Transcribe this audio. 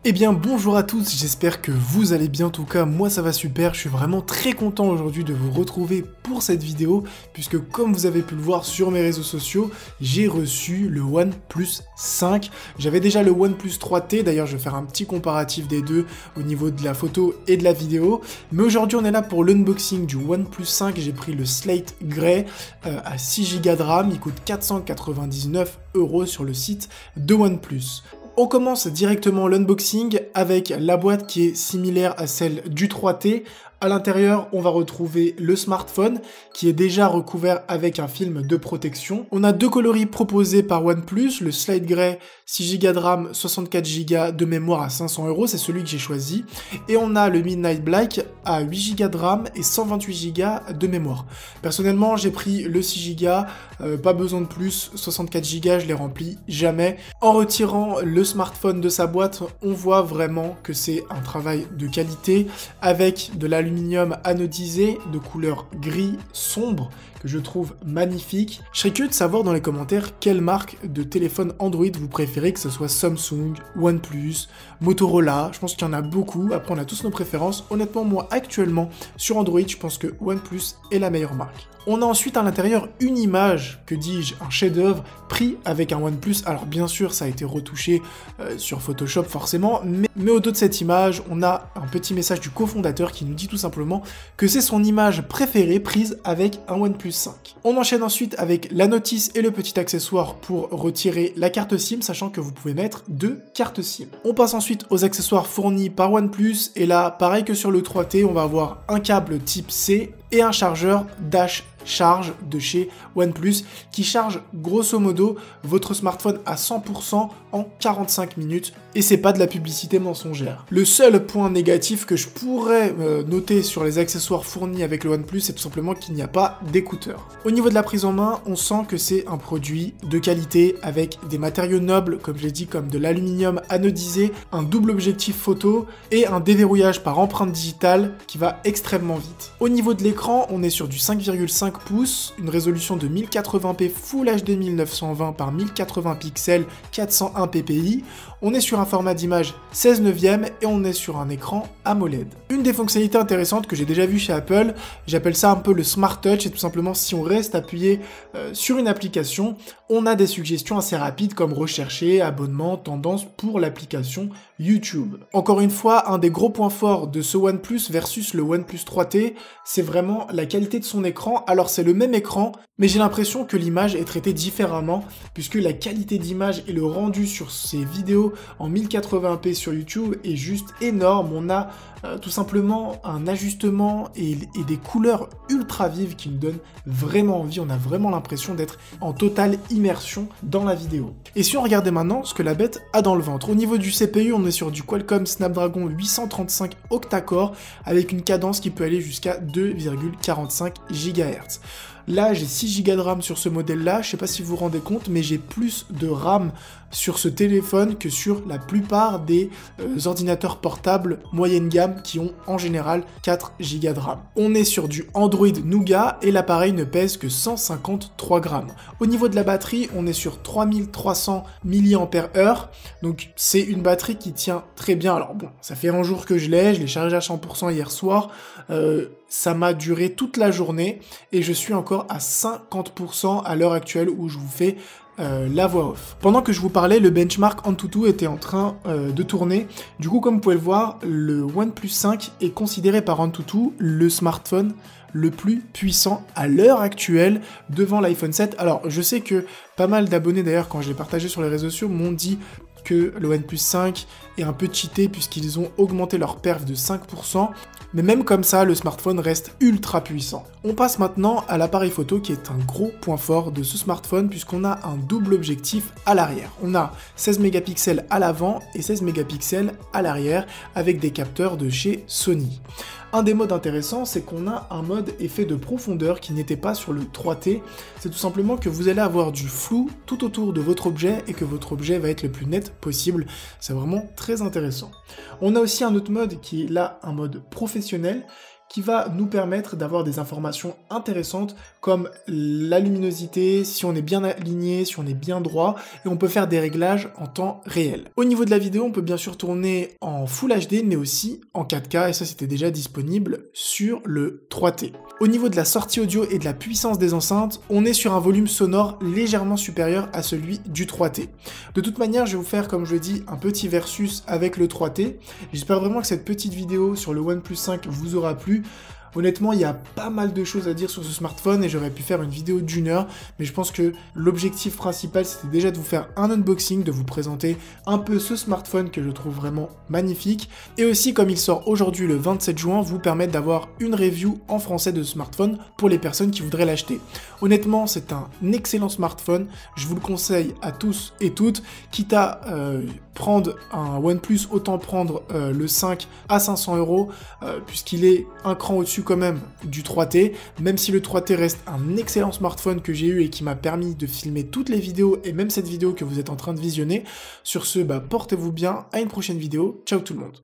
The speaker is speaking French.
Eh bien bonjour à tous, j'espère que vous allez bien, en tout cas moi ça va super, je suis vraiment très content aujourd'hui de vous retrouver pour cette vidéo, puisque comme vous avez pu le voir sur mes réseaux sociaux, j'ai reçu le OnePlus 5, j'avais déjà le OnePlus 3T, d'ailleurs je vais faire un petit comparatif des deux au niveau de la photo et de la vidéo, mais aujourd'hui on est là pour l'unboxing du OnePlus 5, j'ai pris le Slate Grey à 6Go de RAM, il coûte 499 € sur le site de OnePlus. On commence directement l'unboxing avec la boîte qui est similaire à celle du 3T. À l'intérieur, on va retrouver le smartphone qui est déjà recouvert avec un film de protection. On a deux coloris proposés par OnePlus, le Slate Grey 6Go de RAM, 64Go de mémoire à 500 €, c'est celui que j'ai choisi. Et on a le Midnight Black à 8Go de RAM et 128Go de mémoire. Personnellement, j'ai pris le 6Go, pas besoin de plus, 64Go, je les remplis jamais. En retirant le smartphone de sa boîte, on voit vraiment que c'est un travail de qualité avec de l'aluminium anodisé de couleur gris sombre que je trouve magnifique. Je serais curieux de savoir dans les commentaires quelle marque de téléphone Android vous préférez, que ce soit Samsung, OnePlus, Motorola, je pense qu'il y en a beaucoup, après on a tous nos préférences. Honnêtement moi actuellement sur Android je pense que OnePlus est la meilleure marque. On a ensuite à l'intérieur une image, que dis-je, un chef-d'œuvre pris avec un OnePlus. Alors bien sûr, ça a été retouché sur Photoshop forcément, mais au dos de cette image, on a un petit message du cofondateur qui nous dit tout simplement que c'est son image préférée prise avec un OnePlus 5. On enchaîne ensuite avec la notice et le petit accessoire pour retirer la carte SIM, sachant que vous pouvez mettre deux cartes SIM. On passe ensuite aux accessoires fournis par OnePlus, et là, pareil que sur le 3T, on va avoir un câble type C et un chargeur Dash Charge de chez OnePlus qui charge grosso modo votre smartphone à 100% en 45 minutes, et c'est pas de la publicité mensongère. Le seul point négatif que je pourrais noter sur les accessoires fournis avec le OnePlus, c'est tout simplement qu'il n'y a pas d'écouteurs. Au niveau de la prise en main, on sent que c'est un produit de qualité avec des matériaux nobles, comme je l'ai dit, comme de l'aluminium anodisé, un double objectif photo et un déverrouillage par empreinte digitale qui va extrêmement vite. Au niveau de l'écran, on est sur du 5,5 pouces, une résolution de 1080p Full HD 1920 par 1080 pixels, 401 ppi. On est sur un format d'image 16 neuvième et on est sur un écran AMOLED. Une des fonctionnalités intéressantes que j'ai déjà vu chez Apple, j'appelle ça un peu le Smart Touch, c'est tout simplement si on reste appuyé sur une application, on a des suggestions assez rapides comme rechercher, abonnement, tendance pour l'application YouTube. Encore une fois, un des gros points forts de ce OnePlus versus le OnePlus 3T, c'est vraiment la qualité de son écran. Alors c'est le même écran, mais j'ai l'impression que l'image est traitée différemment, puisque la qualité d'image et le rendu sur ces vidéos en 1080p sur YouTube est juste énorme. On a tout simplement un ajustement et des couleurs ultra vives qui nous donnent vraiment envie. On a vraiment l'impression d'être en totale immersion dans la vidéo. Et si on regardait maintenant ce que la bête a dans le ventre, au niveau du CPU, on est sur du Qualcomm Snapdragon 835 octa-core avec une cadence qui peut aller jusqu'à 2,45 GHz. Là, j'ai 6Go de RAM sur ce modèle-là, je sais pas si vous vous rendez compte, mais j'ai plus de RAM sur ce téléphone que sur la plupart des ordinateurs portables moyenne gamme qui ont en général 4Go de RAM. On est sur du Android Nougat et l'appareil ne pèse que 153 grammes. Au niveau de la batterie, on est sur 3300 mAh, donc c'est une batterie qui tient très bien. Alors bon, ça fait un jour que je l'ai chargé à 100% hier soir, ça m'a duré toute la journée et je suis encore à 50% à l'heure actuelle où je vous fais la voix off. Pendant que je vous parlais, le benchmark Antutu était en train de tourner. Du coup, comme vous pouvez le voir, le OnePlus 5 est considéré par Antutu le smartphone le plus puissant à l'heure actuelle devant l'iPhone 7. Alors, je sais que pas mal d'abonnés, d'ailleurs, quand je l'ai partagé sur les réseaux sociaux, m'ont dit que le OnePlus 5 est un peu cheaté puisqu'ils ont augmenté leur perf de 5%, mais même comme ça, le smartphone reste ultra puissant. On passe maintenant à l'appareil photo qui est un gros point fort de ce smartphone puisqu'on a un double objectif à l'arrière. On a 16 mégapixels à l'avant et 16 mégapixels à l'arrière avec des capteurs de chez Sony. Un des modes intéressants, c'est qu'on a un mode effet de profondeur qui n'était pas sur le 3T. C'est tout simplement que vous allez avoir du flou tout autour de votre objet et que votre objet va être le plus net possible. C'est vraiment très intéressant. On a aussi un autre mode qui est là un mode professionnel qui va nous permettre d'avoir des informations intéressantes comme la luminosité, si on est bien aligné, si on est bien droit, et on peut faire des réglages en temps réel. Au niveau de la vidéo, on peut bien sûr tourner en Full HD, mais aussi en 4K, et ça c'était déjà disponible sur le 3T. Au niveau de la sortie audio et de la puissance des enceintes, on est sur un volume sonore légèrement supérieur à celui du 3T. De toute manière, je vais vous faire, comme je l'ai dit, un petit versus avec le 3T. J'espère vraiment que cette petite vidéo sur le OnePlus 5 vous aura plu. Honnêtement, il y a pas mal de choses à dire sur ce smartphone et j'aurais pu faire une vidéo d'1 heure, mais je pense que l'objectif principal, c'était déjà de vous faire un unboxing, de vous présenter un peu ce smartphone que je trouve vraiment magnifique, et aussi, comme il sort aujourd'hui le 27 juin, vous permettre d'avoir une review en français de ce smartphone pour les personnes qui voudraient l'acheter. Honnêtement, c'est un excellent smartphone, je vous le conseille à tous et toutes, quitte à prendre un OnePlus, autant prendre le 5 à 500 €, puisqu'il est un cran au-dessus quand même du 3T, même si le 3T reste un excellent smartphone que j'ai eu et qui m'a permis de filmer toutes les vidéos et même cette vidéo que vous êtes en train de visionner. Sur ce, portez-vous bien, à une prochaine vidéo, ciao tout le monde.